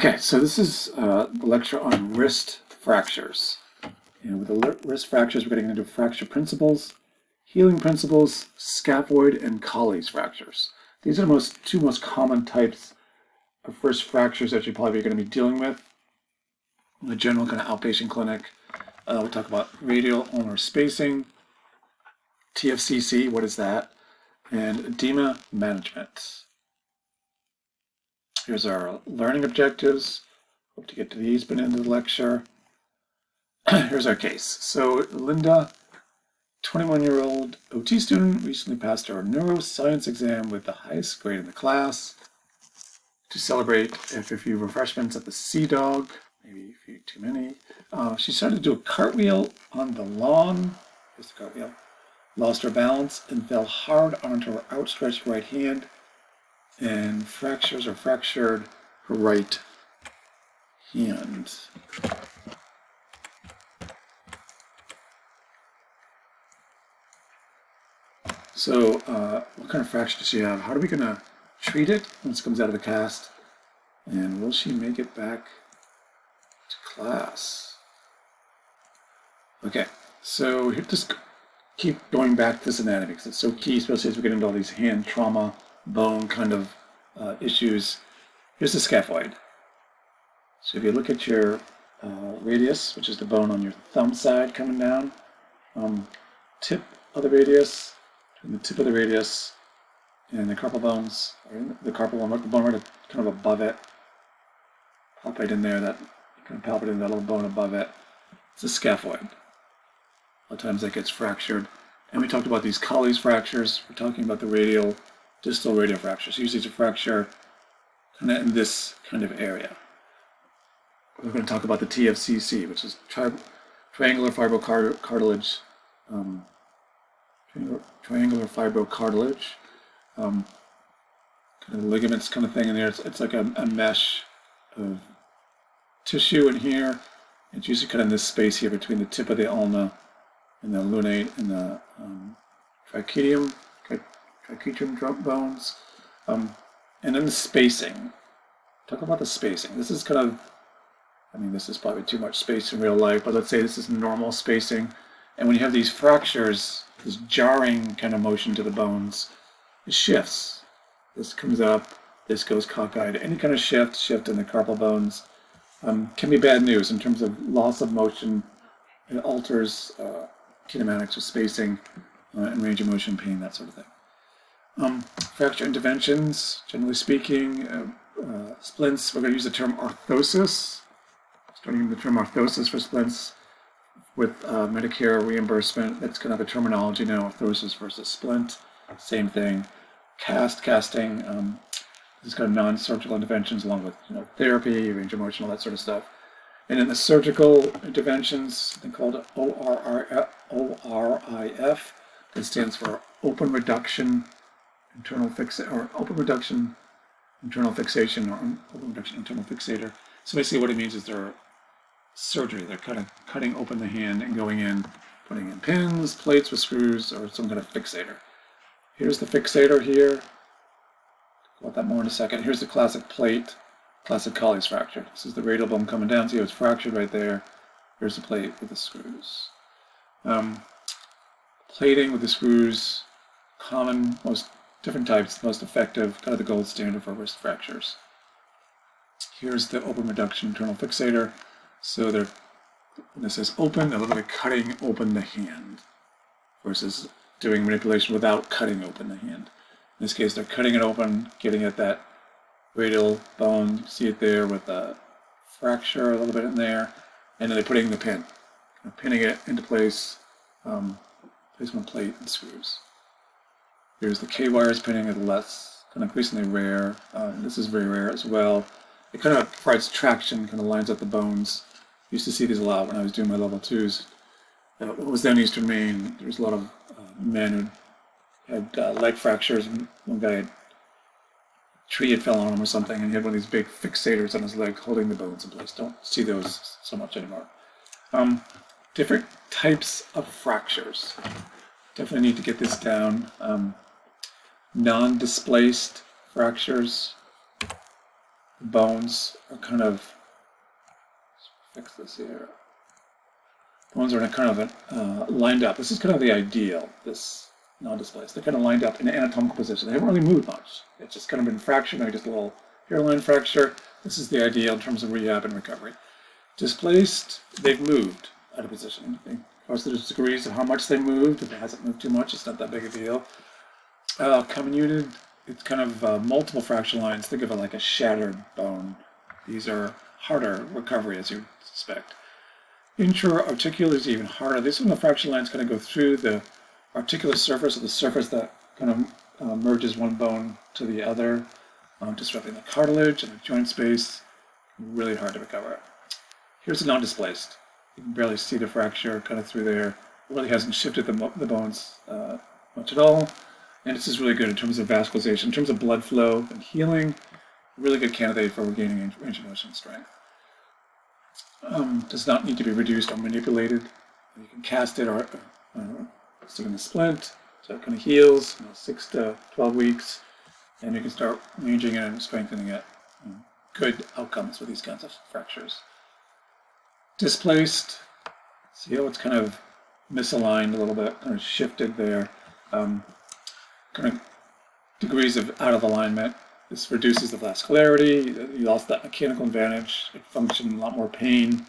Okay, so this is the lecture on wrist fractures. And with the wrist fractures, we're getting into fracture principles, healing principles, scaphoid, and Caulis fractures. These are the two most common types of wrist fractures that you're probably going to be dealing with in the general kind of outpatient clinic. We'll talk about radial ulnar spacing, Tfcc, what is that, and edema management. Here's our learning objectives. Hope to get to these by the end of the lecture. Here's our case. So Linda, 21-year-old OT student, recently passed her neuroscience exam with the highest grade in the class. To celebrate after a few refreshments at the Sea Dog, maybe a few too many, she started to do a cartwheel on the lawn. Here's the cartwheel. Lost her balance and fell hard onto her outstretched right hand and fractured her right hand. So what kind of fracture does she have? How are we going to treat it once it comes out of the cast? And will she make it back to class? Okay, so just keep going back to this anatomy because it's so key, especially as we get into all these hand trauma, bone kind of issues. Here's the scaphoid. So if you look at your radius, which is the bone on your thumb side coming down, tip of the radius, between the tip of the radius and the carpal bones, or in the carpal bone, the bone right kind of above it, pop right in there, that kind of palpate in that little bone above it. It's a scaphoid. A lot of times that gets fractured. And we talked about these Caulis fractures. We're talking about the radial, distal radial fractures. Usually it's a fracture kind of in this kind of area. We're going to talk about the Tfcc, which is triangular fibrocartilage. Triangular fibrocartilage. Kind of ligaments kind of thing in there. It's like a mesh of tissue in here. It's usually kind of in this space here between the tip of the ulna and the lunate and the triquetrum bones. And then the spacing. Talk about the spacing. This is kind of, this is probably too much space in real life, but let's say this is normal spacing. And when you have these fractures, this jarring kind of motion to the bones, it shifts. This comes up, this goes cockeyed. Any kind of shift in the carpal bones can be bad news in terms of loss of motion. It alters kinematics with spacing and range of motion, pain, that sort of thing. Fracture interventions, generally speaking, splints, we're going to use the term orthosis, starting with the term orthosis for splints. With Medicare reimbursement, that's kind of a terminology now, orthosis versus splint, same thing. Casting, this is kind of non-surgical interventions along with therapy, range of motion, all that sort of stuff. And in the surgical interventions, something called ORIF, that stands for open reduction internal fixation, or open reduction internal fixation, or open reduction internal fixator. So basically what it means is they're surgery. They're kind of cutting open the hand and going in, putting in pins, plates with screws, or some kind of fixator. Here's the fixator here. Talk about that more in a second. Here's the classic plate, classic Caulis fracture. This is the radial bone coming down. See how it's fractured right there. Here's the plate with the screws. Plating with the screws, common, most different types, most effective, kind of the gold standard for wrist fractures. Here's the open reduction internal fixator. So when this is open, they're literally cutting open the hand versus doing manipulation without cutting open the hand. In this case, they're cutting it open, getting at that radial bone. You see it there with a fracture a little bit in there, and then they're putting the pin, pinning it into place, placement plate and screws. Here's the K-wires pinning, it less, kind of increasingly rare. This is very rare as well. It kind of provides traction, kind of lines up the bones. Used to see these a lot when I was doing my level 2s. What was down in Eastern Maine, there was a lot of men who had leg fractures. One guy, a tree had fell on him or something, and he had one of these big fixators on his leg holding the bones in place. Don't see those so much anymore. Different types of fractures. Definitely need to get this down. Non-displaced fractures. the bones are kind of, let's fix this here. Bones are kind of lined up. This is kind of the ideal, this non-displaced. They're kind of lined up in an anatomical position. They haven't really moved much. It's just kind of been fractured, maybe just a little hairline fracture. This is the ideal in terms of rehab and recovery. Displaced, they've moved out of position. Of course, there's degrees of how much they moved. If it hasn't moved too much, it's not that big a deal. Comminuted, it's kind of multiple fracture lines. Think of it like a shattered bone. These are harder recovery, as you suspect. Intra-articular is even harder. These are when the fracture lines kind of go through the articular surface, or the surface that kind of merges one bone to the other, disrupting the cartilage and the joint space. Really hard to recover. Here's a non-displaced. You can barely see the fracture kind of through there. It really hasn't shifted the bones much at all. And this is really good in terms of vascularization, in terms of blood flow and healing. Really good candidate for regaining range of motion strength. Does not need to be reduced or manipulated. You can cast it or stick in a splint, so it kind of heals, 6 to 12 weeks, and you can start ranging it and strengthening it. Good outcomes with these kinds of fractures. Displaced, see how it's kind of misaligned a little bit, kind of shifted there. Kind of degrees of out of alignment. This reduces the vascularity. You lost that mechanical advantage. It functioned a lot more pain,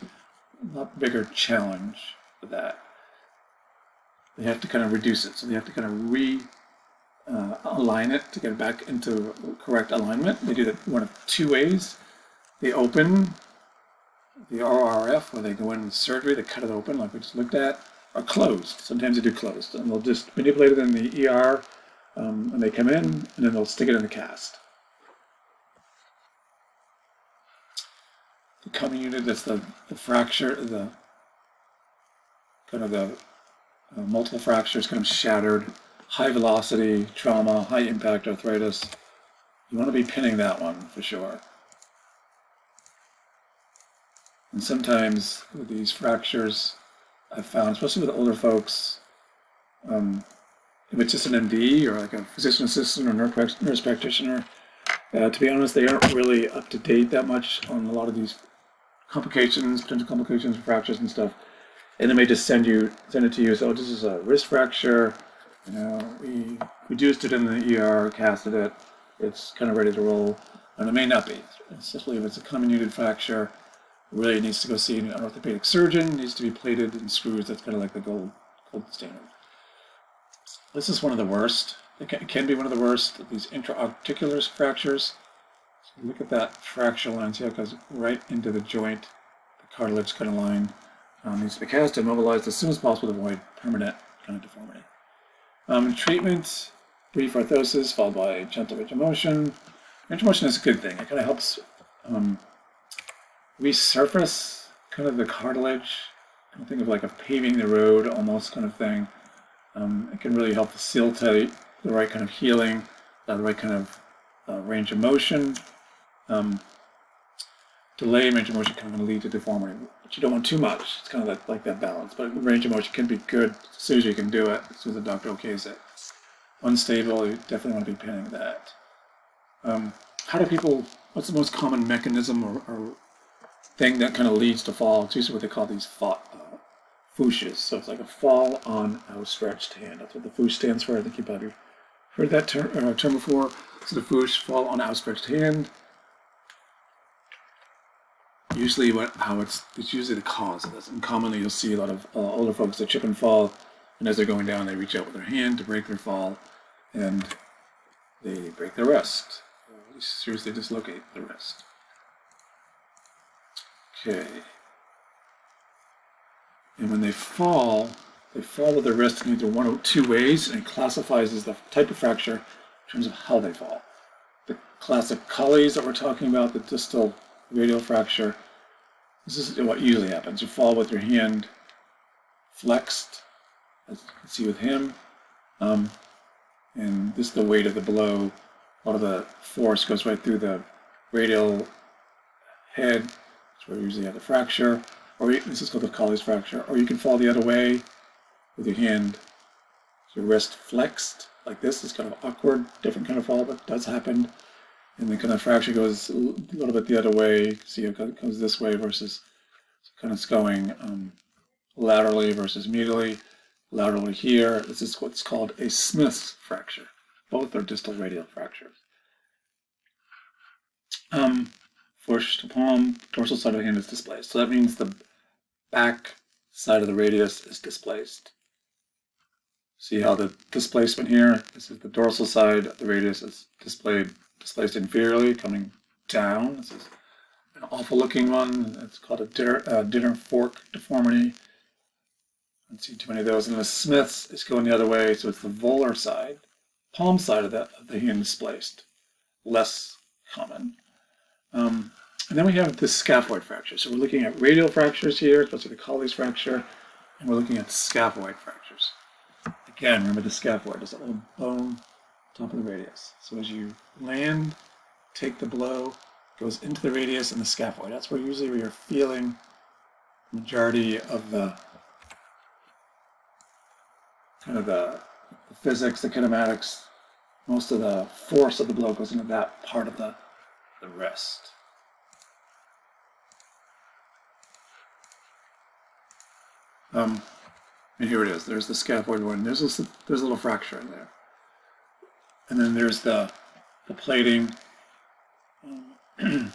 a lot bigger challenge with that. They have to kind of reduce it, so they have to kind of align it to get it back into correct alignment. They do that one of two ways. They open the RRF, where they go in with surgery, they cut it open like we just looked at, or closed. Sometimes they do closed, and they'll just manipulate it in the ER when they come in, and then they'll stick it in the cast. The comminuted, that's the fracture, the kind of the multiple fractures, kind of shattered, high velocity, trauma, high impact arthritis. You want to be pinning that one for sure. And sometimes with these fractures, I've found, especially with older folks, if it's just an MD or like a physician assistant or nurse practitioner, to be honest, they aren't really up to date that much on a lot of these complications, potential complications, fractures and stuff. And they may just send it to you. So, oh, this is a wrist fracture. We reduced it in the ER, casted it. It's kind of ready to roll, and it may not be. Especially if it's a comminuted fracture, it really needs to go see an orthopedic surgeon. It needs to be plated in screws. That's kind of like the gold standard. This is one of the worst. It can be one of the worst. These intra-articular fractures. So look at that fracture line. See how it goes right into the joint. The cartilage kind of line needs to be cast and mobilized as soon as possible to avoid permanent kind of deformity. Treatment, brief orthosis followed by gentle range of motion. Range of motion is a good thing. It kind of helps resurface kind of the cartilage. I think of like a paving the road almost kind of thing. It can really help facilitate the right kind of healing, the right kind of range of motion. Delay range of motion can lead to deformity, but you don't want too much. It's kind of like that balance. But range of motion can be good as soon as you can do it, as soon as the doctor okays it. Unstable, you definitely want to be pinning that. How do people, what's the most common mechanism or thing that kind of leads to fall? It's usually what they call these fooshes. So it's like a fall on outstretched hand. That's what the foosh stands for. I think you've probably heard that term before. So the foosh, fall on outstretched hand. Usually it's usually the cause of this. And commonly you'll see a lot of older folks that trip and fall, and as they're going down they reach out with their hand to break their fall, and they break their wrist. Or seriously dislocate the wrist. Okay. And when they fall with their wrist in either one or two ways, and it classifies as the type of fracture in terms of how they fall. The classic Caulis that we're talking about, the distal radial fracture, this is what usually happens. You fall with your hand flexed, as you can see with him, and this is the weight of the blow. A lot of the force goes right through the radial head. That's where you usually have the fracture. Or this is called the Caulis fracture. Or you can fall the other way with your hand, your wrist flexed like this. It's kind of awkward, different kind of fall, but it does happen. And the kind of fracture goes a little bit the other way. See, it goes this way versus kind of going laterally versus medially. Laterally here, this is what's called a Smith's fracture. Both are distal radial fractures. Fourche to palm, dorsal side of the hand is displaced. So that means the back side of the radius is displaced. See how the displacement here, this is the dorsal side, the radius is displaced inferiorly, coming down. This is an awful looking one. It's called a dinner fork deformity. I don't see too many of those. And the Smith's is going the other way, so it's the volar side, palm side of the hand displaced. Less common. And then we have the scaphoid fracture. So we're looking at radial fractures here, especially the Caulis fracture, and we're looking at scaphoid fractures. Again, remember the scaphoid is that little bone top of the radius. So as you land, take the blow, goes into the radius and the scaphoid. That's where usually you're feeling the majority of the kind of the physics, the kinematics, most of the force of the blow goes into that part of the wrist. And here it is. There's the scaphoid one. There's a little fracture in there. And then there's the plating. The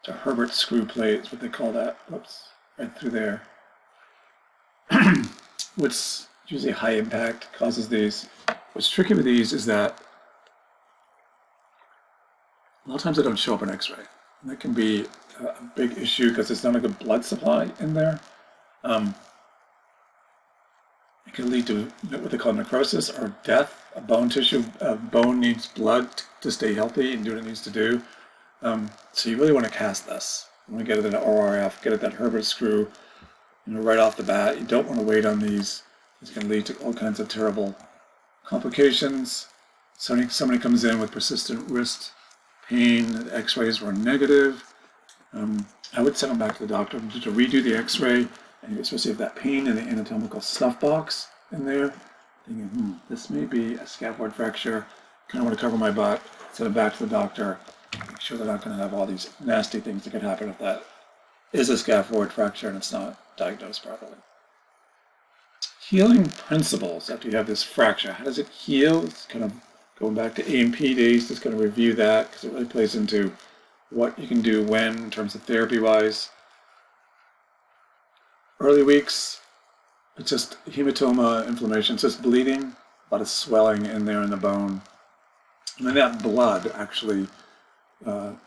Herbert screw plate is what they call that. Oops, right through there. What's usually high impact causes these. What's tricky with these is that a lot of times they don't show up in X-ray. And that can be a big issue because there's not a good blood supply in there. It can lead to what they call necrosis or death. A bone needs blood to stay healthy and do what it needs to do. So you really want to cast this. You want to get it in an ORF, get it that Herbert screw, right off the bat. You don't want to wait on these. It's going to lead to all kinds of terrible complications. Somebody comes in with persistent wrist pain, the X-rays were negative. I would send them back to the doctor to redo the X-ray, and especially if that pain in the anatomical snuff box in there, thinking, this may be a scaphoid fracture. Kind of want to cover my butt. Send them back to the doctor. Make sure they're not going to have all these nasty things that could happen if that is a scaphoid fracture and it's not diagnosed properly. Healing principles after you have this fracture. How does it heal? It's kind of going back to A&P days. Just going to review that because it really plays into what you can do when in terms of therapy-wise. Early weeks, it's just hematoma, inflammation, it's just bleeding, a lot of swelling in there in the bone. And then that blood actually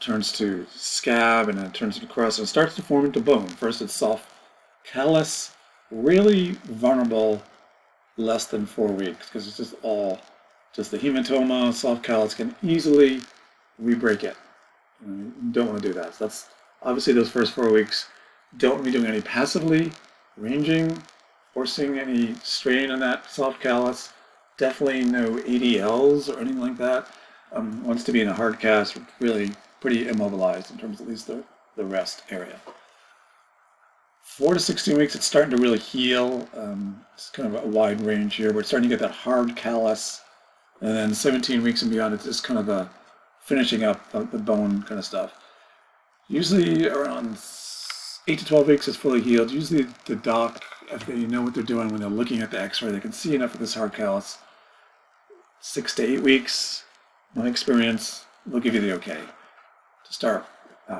turns to scab and then it turns to crust and starts to form into bone. First it's soft callus, really vulnerable less than 4 weeks because it's just the hematoma, soft callus can easily re-break it. You don't want to do that. So that's obviously those first 4 weeks. Don't be doing any passively ranging, forcing any strain on that soft callus. Definitely no ADLs or anything like that. Wants to be in a hard cast, really pretty immobilized in terms of at least the rest area. 4 to 16 weeks, it's starting to really heal. It's kind of a wide range here. We're starting to get that hard callus. And then 17 weeks and beyond, it's just kind of the finishing up the bone kind of stuff. Usually around 8 to 12 weeks is fully healed. Usually the doc, if they know what they're doing when they're looking at the X-ray, they can see enough of this hard callus. 6 to 8 weeks, my experience, will give you the okay to start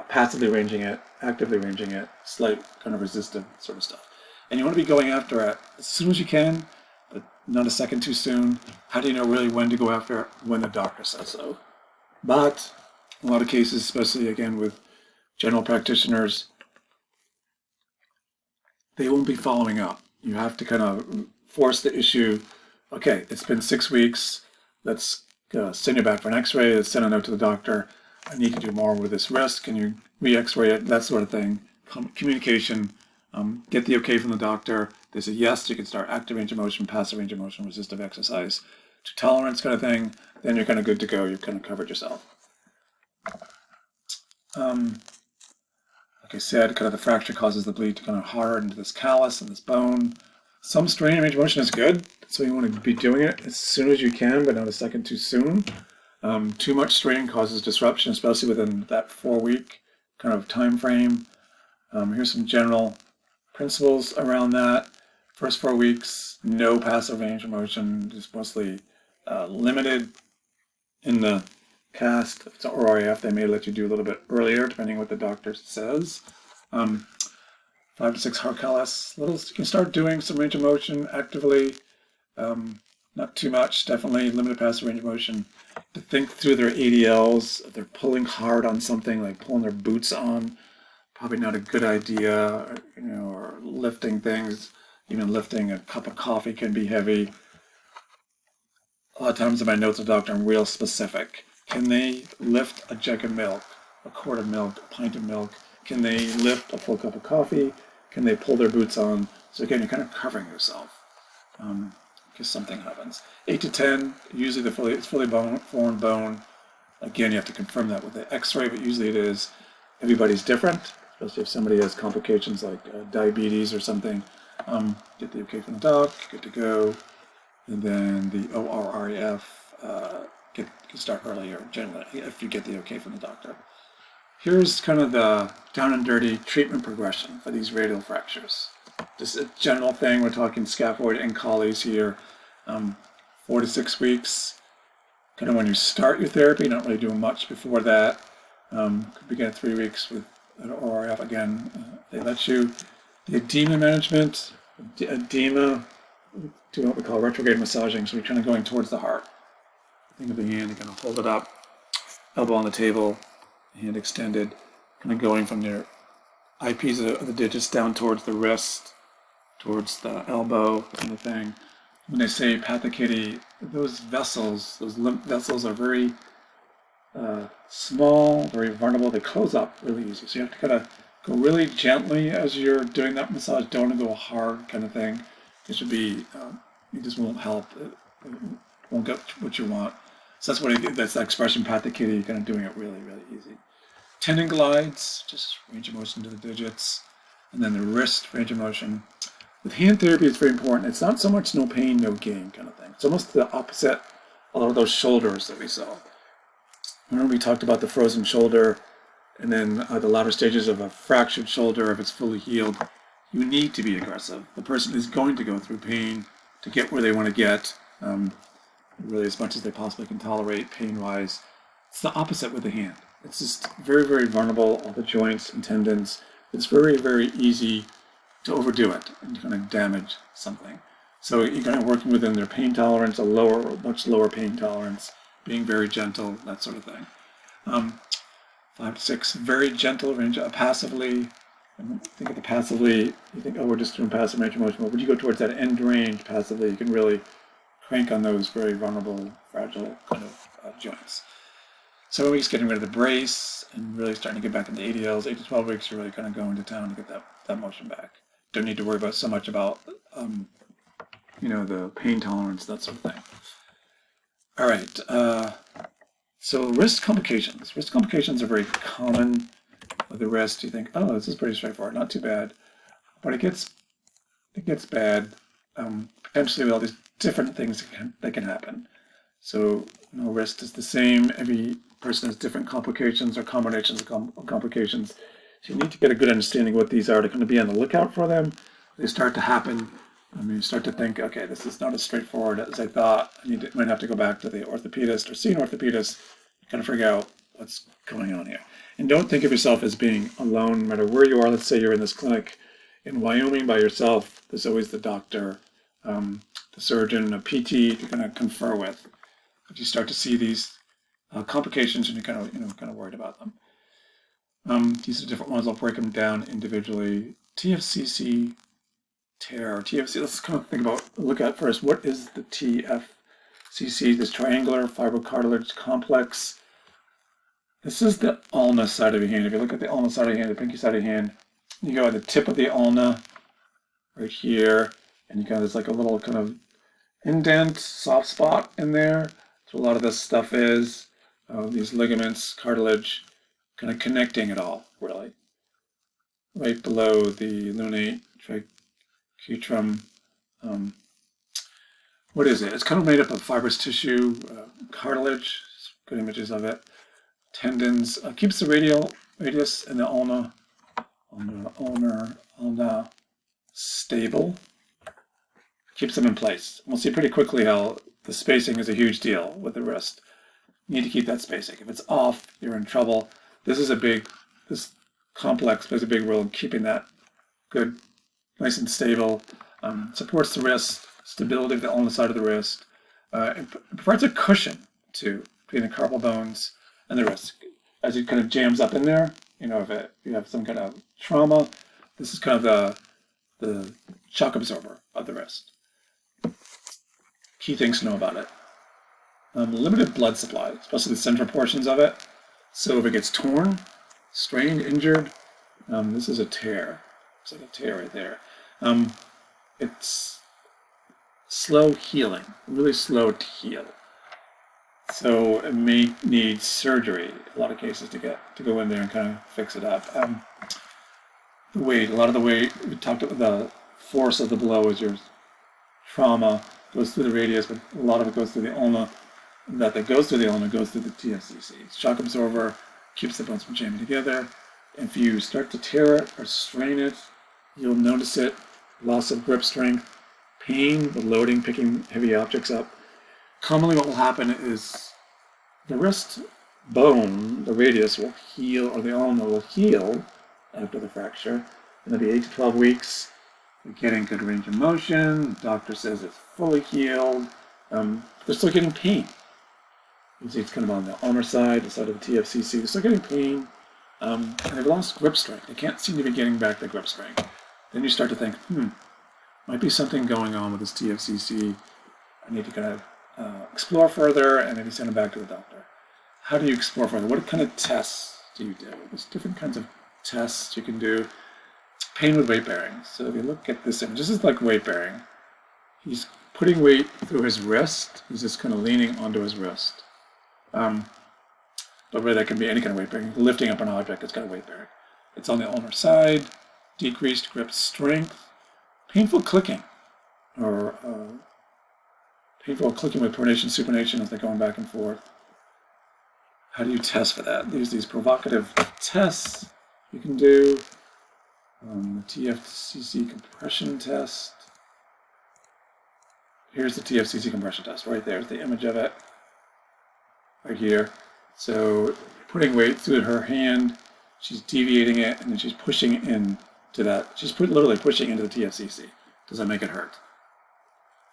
passively ranging it, actively ranging it, slight kind of resistant sort of stuff. And you want to be going after it as soon as you can, but not a second too soon. How do you know really when to go after it? When the doctor says so. But in a lot of cases, especially again with general practitioners, they won't be following up. You have to kind of force the issue. Okay, it's been 6 weeks. Let's send you back for an X-ray. Let's send a note to the doctor. I need to do more with this wrist. Can you re-X-ray it? That sort of thing. Communication. Get the okay from the doctor. They say yes, you can start active range of motion, passive range of motion, resistive exercise, to tolerance kind of thing. Then you're kind of good to go. You've kind of covered yourself. Like I said, kind of the fracture causes the bleed to kind of hard into this callus and this bone. Some strain range of motion is good, so you want to be doing it as soon as you can, but not a second too soon. Too much strain causes disruption, especially within that 4-week kind of time frame. Here's some general principles around that. First 4 weeks, no passive range of motion, just mostly limited in the cast. If it's an RIF, they may let you do a little bit earlier, depending on what the doctor says. 5 to 6 Caulis. You can start doing some range of motion actively. Not too much, definitely limited passive range of motion. To think through their ADLs, if they're pulling hard on something, like pulling their boots on, probably not a good idea, or lifting things. Even lifting a cup of coffee can be heavy. A lot of times in my notes of doctor, I'm real specific. Can they lift a jug of milk, a quart of milk, a pint of milk? Can they lift a full cup of coffee? Can they pull their boots on? So again, you're kind of covering yourself because something happens. 8 to 10, usually it's fully formed bone. Again, you have to confirm that with the X-ray, but usually it is. Everybody's different, especially if somebody has complications like diabetes or something. Get the okay from the doc, good to go. And then the ORREF, can start earlier, generally, if you get the okay from the doctor. Here's kind of the down and dirty treatment progression for these radial fractures. Just a general thing, we're talking scaphoid and Caulis here. 4 to 6 weeks, kind of when you start your therapy, not really doing much before that. Could begin at 3 weeks with an ORF again. They let you. The edema management, edema, do what we call retrograde massaging, so we're kind of going towards the heart. Think of the hand, you're going to hold it up, elbow on the table, hand extended, kind of going from your eyepiece of the digits down towards the wrist, towards the elbow, kind of thing. When they say Tfcc, those vessels, those lymph vessels are very small, very vulnerable. They close up really easy. So you have to kind of go really gently as you're doing that massage. Don't want to go hard kind of thing. It should be, it just won't help. It won't get what you want. So that's the expression Tfcc, kind of doing it really, really easy. Tendon glides, just range of motion to the digits. And then the wrist range of motion. With hand therapy, it's very important. It's not so much no pain, no gain kind of thing. It's almost the opposite of those shoulders that we saw. Remember we talked about the frozen shoulder and then the latter stages of a fractured shoulder, if it's fully healed. You need to be aggressive. The person is going to go through pain to get where they want to get, really as much as they possibly can tolerate pain-wise. It's the opposite with the hand. It's just very, very vulnerable, all the joints and tendons. It's very, very easy to overdo it and kind of damage something. So you're kind of working within their pain tolerance, much lower pain tolerance, being very gentle, that sort of thing. 5 to 6, very gentle range, passively. And think of the passively, you think, oh, we're just doing passive range of motion. But when you go towards that end range passively, you can really crank on those very vulnerable, fragile kind of joints. 7 weeks, getting rid of the brace and really starting to get back into ADLs. 8 to 12 weeks, you're really kind of going to town to get that motion back. Don't need to worry so much about, the pain tolerance, that sort of thing. All right. So wrist complications. Wrist complications are very common with the wrist. You think, oh, this is pretty straightforward, not too bad. But it gets bad, potentially with all these different things that can happen. So no wrist is the same. Every person has different complications or combinations of complications. So you need to get a good understanding of what these are to kind of be on the lookout for them. They start to happen. You start to think, okay, this is not as straightforward as I thought. Might have to go back to the orthopedist or see an orthopedist to kind of figure out what's going on here. And don't think of yourself as being alone, no matter where you are. Let's say you're in this clinic in Wyoming by yourself. There's always the doctor, the surgeon, a PT to kind of confer with. If you start to see these complications and you're kind of worried about them. These are different ones. I'll break them down individually. Tfcc tear, Tfcc. Let's kind of look at first. What is the Tfcc? This triangular fibrocartilage complex. This is the ulna side of your hand. If you look at the ulna side of your hand, the pinky side of your hand, you go at the tip of the ulna, right here, and you got this like a little kind of indent, soft spot in there. That's what a lot of this stuff is. These ligaments, cartilage, kind of connecting it all, really. Right below the lunate trachectrum. What is it? It's kind of made up of fibrous tissue, cartilage, good images of it. Tendons, keeps the radius and the ulna stable. Keeps them in place. We'll see pretty quickly how the spacing is a huge deal with the wrist. You need to keep that spacing. If it's off, you're in trouble. This complex plays a big role in keeping that good, nice and stable. Supports the wrist, stability of the ulnar side of the wrist. It provides a cushion too between the carpal bones and the wrist. As it kind of jams up in there, if you have some kind of trauma, this is kind of the shock absorber of the wrist. Key things to know about it. Limited blood supply, especially the central portions of it. So if it gets torn, strained, injured, this is a tear. It's like a tear right there. It's slow healing, really slow to heal. So it may need surgery, in a lot of cases, to go in there and kind of fix it up. The weight, a lot of the weight, we talked about the force of the blow is your trauma, goes through the radius, but a lot of it goes through the ulna. That goes through the ulna goes through the Tfcc. Shock absorber keeps the bones from jamming together. If you start to tear it or strain it, you'll notice it. Loss of grip strength, pain with loading, picking heavy objects up. Commonly what will happen is the wrist bone, the radius will heal, or the ulna will heal after the fracture. And it'll be 8 to 12 weeks. You're getting good range of motion. The doctor says it's fully healed. They're still getting pain. You see it's kind of on the ulnar side, the side of the Tfcc. They're still getting pain. And they've lost grip strength. They can't seem to be getting back the grip strength. Then you start to think, might be something going on with this Tfcc. I need to kind of explore further and maybe send them back to the doctor. How do you explore further? What kind of tests do you do? There's different kinds of tests you can do. Pain with weight bearing. So if you look at this image, this is like weight bearing. He's putting weight through his wrist. He's just kind of leaning onto his wrist. But really that can be any kind of weight bearing. Lifting up an object, it's kind of weight bearing. It's on the ulnar side, decreased grip strength, painful clicking, or painful clicking with pronation, supination as they're going back and forth. How do you test for that? There's these provocative tests you can do. The Tfcc compression test. Here's the Tfcc compression test. Right there's the image of it. Right here. So putting weight through her hand, she's deviating it, and then she's pushing into that. She's literally pushing into the Tfcc. Does that make it hurt?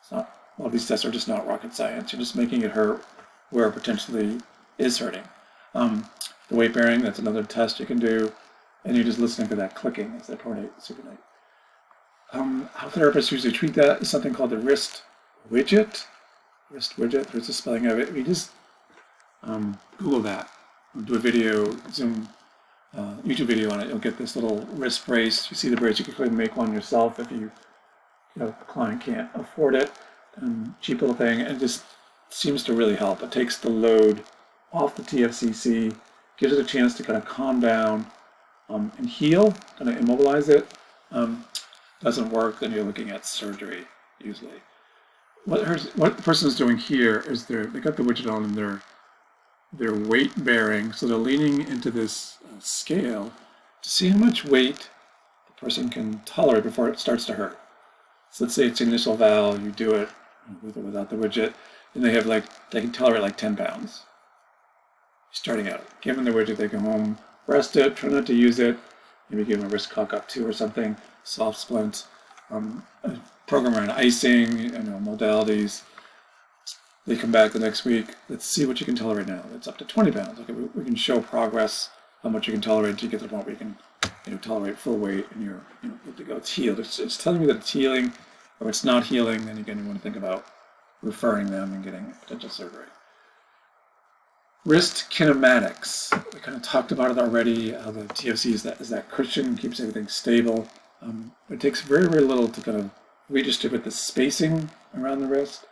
It's not. A lot of these tests are just not rocket science. You're just making it hurt where it potentially is hurting. The weight bearing, that's another test you can do. And you're just listening for that clicking as they pronate, supinate. How therapists usually treat that is something called the wrist widget. Wrist widget, there's a spelling of it. You just Google that. Do a video, YouTube video on it. You'll get this little wrist brace. You see the brace, you can go ahead and make one yourself if the client can't afford it. Cheap little thing, and it just seems to really help. It takes the load off the Tfcc, gives it a chance to kind of calm down and heal, kind of immobilize it. Doesn't work, then you're looking at surgery usually. What the person is doing here is they got the widget on and they're weight bearing, so they're leaning into this scale to see how much weight the person can tolerate before it starts to hurt. So let's say it's initial val, you do it with or without the widget, and they can tolerate like 10 pounds. Starting out, give them the widget, they go home, rest it, try not to use it, maybe give them a wrist cock up too or something, soft splint, a program around icing, modalities. They come back the next week, let's see what you can tolerate now. It's up to 20 pounds. Okay, we can show progress, how much you can tolerate until you get to the point where you can tolerate full weight and you're good to go. It's healed. It's telling me that it's healing, or it's not healing, then again you want to think about referring them and getting potential surgery. Wrist kinematics. We kind of talked about it already, how the Tfc is that cushion, keeps everything stable. It takes very, very little to kind of redistribute the spacing around the wrist.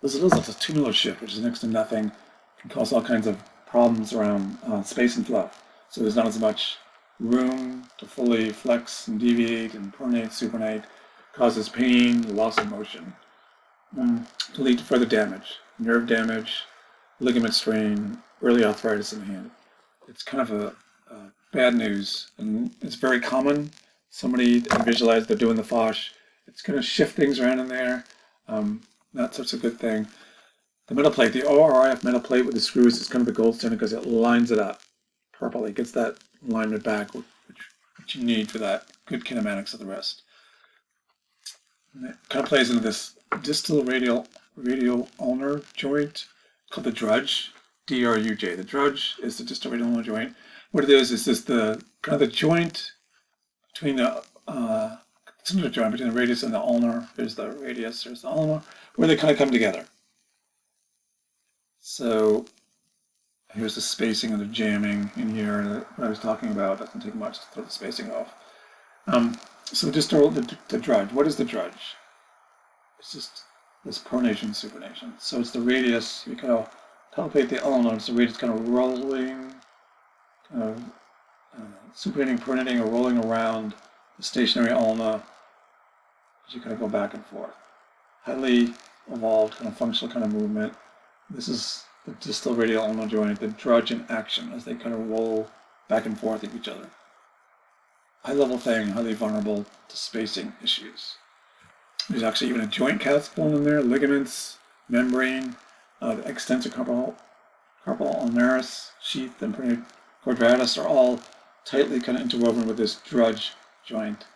There's a tubular shift, which is next to nothing. It can cause all kinds of problems around space and flow. So there's not as much room to fully flex and deviate and pronate, supinate, causes pain, loss of motion, to lead to further damage. nerve damage, ligament strain, early arthritis in the hand. It's kind of a bad news, and it's very common. Somebody visualize they're doing the Foch. It's going to shift things around in there. Not such a good thing. The metal plate, the ORIF metal plate with the screws is kind of the gold standard because it lines it up properly. It gets that alignment back, which you need for that good kinematics of the wrist. And it kind of plays into this distal radial ulnar joint called the Druj, D-R-U-J. The Druj is the distal radial ulnar joint. What it is this the kind of the joint between the similar joint between the radius and the ulnar. There's the radius, there's the ulnar, where they kind of come together. So here's the spacing of the jamming in here that I was talking about. It doesn't take much to throw the spacing off. So just the Druj. What is the Druj? It's just this pronation, supination. So it's the radius. You kind of palpate the ulna. It's the radius kind of rolling, kind of supinating, pronating, or rolling around the stationary ulna as you kind of go back and forth. Highly evolved, kind of functional kind of movement. This is the distal radial ulnar joint, the Druj in action as they kind of roll back and forth at each other. High-level thing, highly vulnerable to spacing issues. There's actually even a joint capsule in there, ligaments, membrane, the extensor carpal ulnaris, sheath, and printed quadratus are all tightly kind of interwoven with this Druj joint.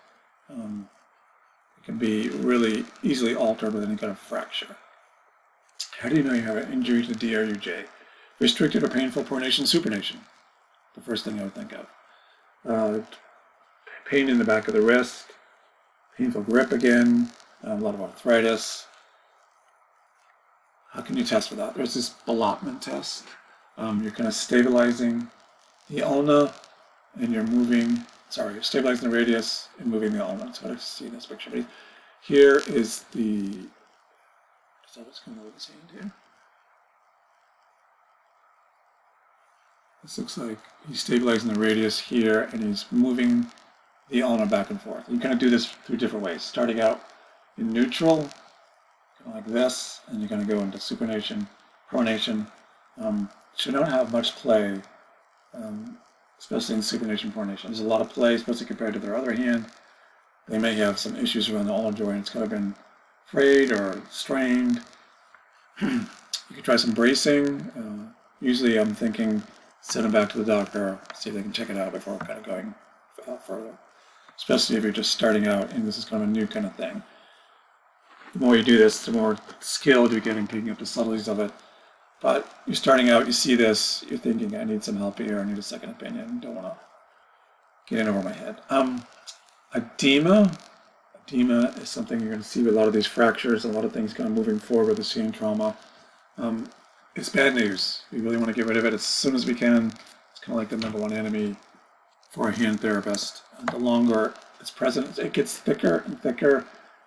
It can be really easily altered with any kind of fracture. How do you know you have an injury to the DRUJ? Restricted or painful pronation, supination. The first thing I would think of. Pain in the back of the wrist, painful grip again, a lot of arthritis. How can you test for that? There's this ballottement test. You're kind of stabilizing the ulna and you're moving, you're stabilizing the radius and moving the ulna. It's hard to see in this picture. But here is the, so let's come over this hand here. This looks like he's stabilizing the radius here and he's moving the ulna back and forth. You kind of do this through different ways, starting out in neutral, kind of like this, and you're going to go into supination, pronation. So you don't have much play, especially in supination, pronation. There's a lot of play, especially compared to their other hand. They may have some issues around the ulnar joint. It's kind of been frayed or strained. You could try some bracing. Usually I'm thinking send them back to the doctor, see if they can check it out before kind of going further. Especially if you're just starting out and this is kind of a new kind of thing. The more you do this, the more skilled you get in picking up the subtleties of it. But you're starting out, you see this, you're thinking, I need some help here, I need a second opinion, don't want to get in over my head. Edema is something you're going to see with a lot of these fractures, a lot of things kind of moving forward with the seeing trauma. It's bad news. We really want to get rid of it as soon as we can. It's kind of like the #1 enemy for a hand therapist. The longer it's present, it gets thicker and thicker,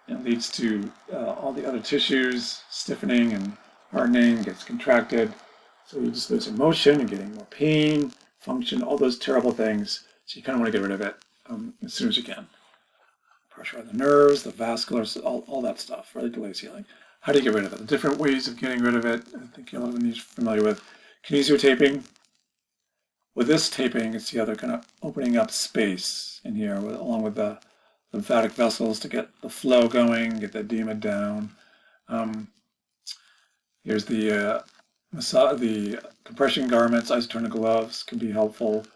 and it leads to all the other tissues stiffening and hardening, gets contracted. So you're just losing motion and getting more pain, function, all those terrible things. So you kind of want to get rid of it as soon as you can. Pressure on the nerves, the vascular, all that stuff, really delays healing. How do you get rid of it? The different ways of getting rid of it, I think a lot of you are familiar with. Kinesio taping. With this taping, it's the other kind of opening up space in here, along with the lymphatic vessels to get the flow going, get the edema down. Here's the compression garments, isotonic gloves can be helpful.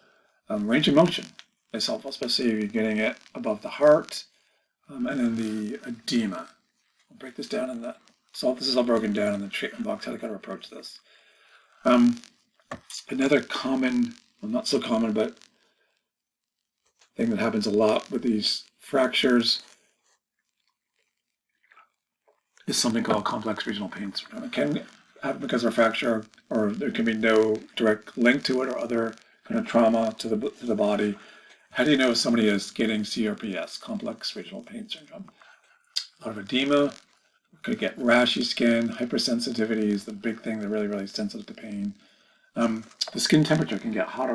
Range of motion is helpful, especially if you're getting it above the heart. And then the edema. I'll break this down in that. So this is all broken down in the treatment box, how to kind of approach this. Another common, well, not so common, but thing that happens a lot with these fractures is something called complex regional pain syndrome. It can happen because of a fracture, or there can be no direct link to it, or other kind of trauma to the body. How do you know if somebody is getting CRPS, complex regional pain syndrome? A lot of edema. Could get rashy skin. Hypersensitivity is the big thing. They're really, really sensitive to pain. The skin temperature can get hot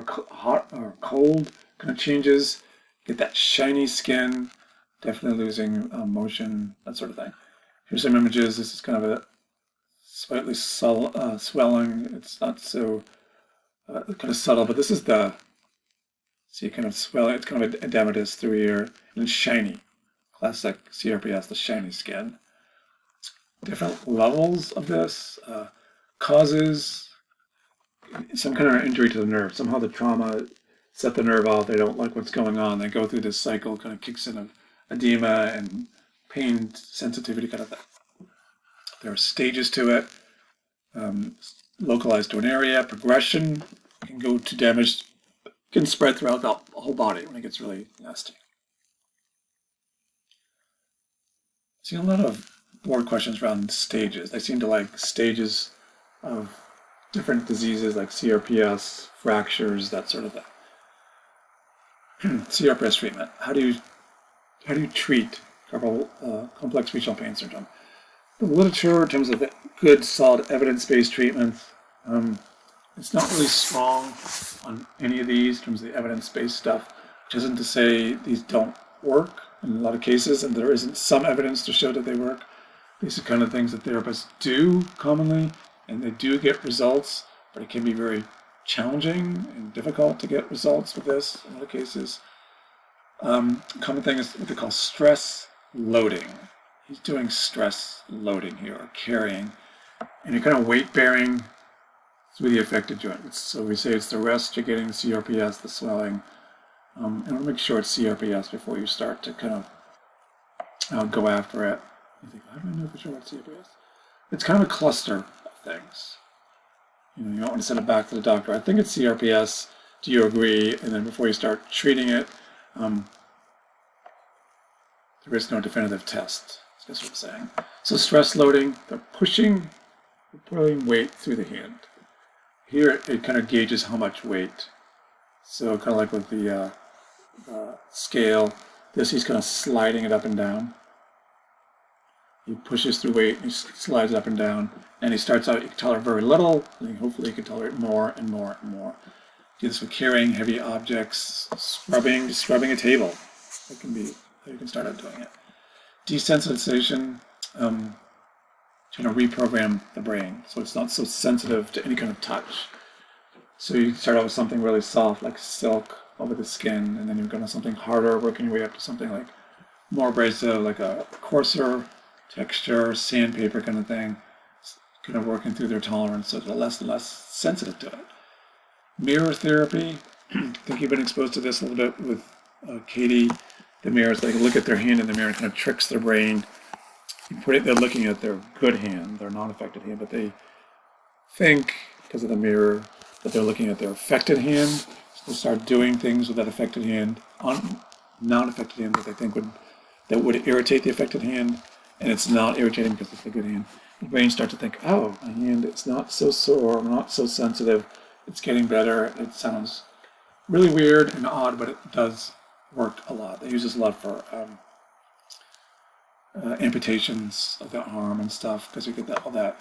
or cold, kind of changes. Get that shiny skin, definitely losing motion, that sort of thing. Here's some images. This is kind of a slightly swelling. It's not so kind of subtle, but this is the, see, kind of swelling. It's kind of edematous through here, and it's shiny. Classic CRPS, the shiny skin. Different levels of this causes some kind of injury to the nerve. Somehow the trauma set the nerve off. They don't like what's going on. They go through this cycle, kind of kicks in of edema and pain sensitivity kind of thing. There are stages to it, localized to an area. Progression can go to damage, can spread throughout the whole body when it gets really nasty. I've seen a lot of board questions around stages. They seem to like stages of different diseases like CRPS, fractures, that sort of thing. CRPS treatment. How do you treat complex regional pain syndrome? The literature in terms of good, solid, evidence-based treatments, it's not really strong on any of these in terms of the evidence-based stuff, which isn't to say these don't work in a lot of cases, and there isn't some evidence to show that they work. These are kind of things that therapists do commonly, and they do get results, but it can be very challenging and difficult to get results with this in a lot of cases. Common thing is what they call stress loading. He's doing stress loading here, or carrying, and you're kind of weight bearing through the affected joint. So we say it's the rest, you're getting the CRPS, the swelling. And want to make sure it's CRPS before you start to kind of go after it. You think, how do I know for sure it's CRPS? It's kind of a cluster of things. You know, you don't want to send it back to the doctor. I think it's CRPS. Do you agree? And then before you start treating it, there is no definitive test. That's what I'm saying. So stress loading, they're putting weight through the hand. Here it kind of gauges how much weight. So kind of like with the scale, he's kind of sliding it up and down. He pushes through weight, he slides it up and down, and he starts out, you can tolerate very little, and hopefully you can tolerate more and more and more. Do this with carrying heavy objects, scrubbing a table. That can be how you can start out doing it. Desensitization, trying to reprogram the brain so it's not so sensitive to any kind of touch. So you start out with something really soft like silk over the skin, and then you're going to something harder, working your way up to something like more abrasive, like a coarser texture, sandpaper kind of thing, kind of working through their tolerance so they're less and less sensitive to it. Mirror therapy, I think you've been exposed to this a little bit with Katie. The mirrors, they look at their hand in the mirror and kind of tricks their brain. They're looking at their good hand, their non-affected hand, but they think, because of the mirror, that they're looking at their affected hand. So they start doing things with that affected hand, non-affected hand, that they think would irritate the affected hand, and it's not irritating because it's the good hand. The brain starts to think, oh, my hand, it's not so sore, not so sensitive, it's getting better. It sounds really weird and odd, but it does work a lot. They use this a lot for amputations of the arm and stuff, because you get all that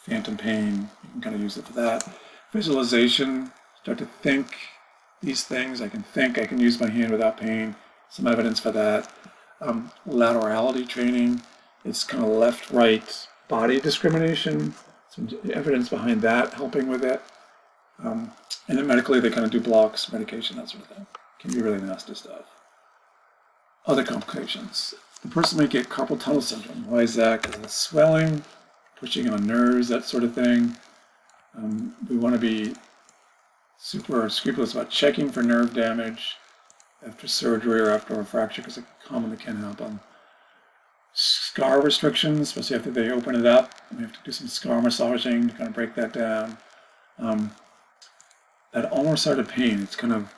phantom pain. You can kind of use it for that. Visualization, start to think these things. I can use my hand without pain. Some evidence for that. Laterality training, it's kind of left-right body discrimination. Some evidence behind that helping with it. And then medically, they kind of do blocks, medication, that sort of thing. Can be really nasty stuff. Other complications. The person may get carpal tunnel syndrome. Why is that? Because of the swelling, pushing on nerves, that sort of thing. We want to be super scrupulous about checking for nerve damage after surgery or after a fracture, because it commonly can happen. Scar restrictions, especially after they open it up. We have to do some scar massaging to kind of break that down. That ulnar-sided pain, it's kind of,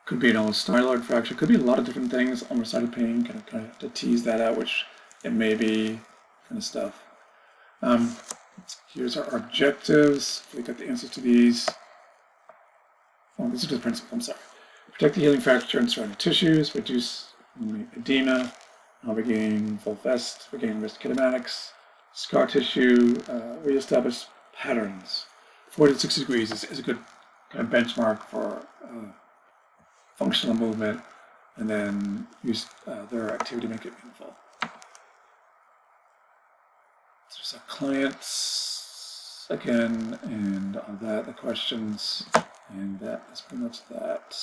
could be an ulnar-styloid fracture, could be a lot of different things. Ulnar-sided pain, kind of have to tease that out, which it may be, kind of stuff. Here's our objectives. We got the answers to these. Oh, these are just principles, I'm sorry. Protect the healing fracture and surrounding tissues, reduce edema, regain full vest, regain wrist kinematics, scar tissue, reestablish patterns. 40 to 60 degrees is a good kind of benchmark for functional movement, and then use their activity to make it meaningful. So clients again, and on that the questions, and that is pretty much that.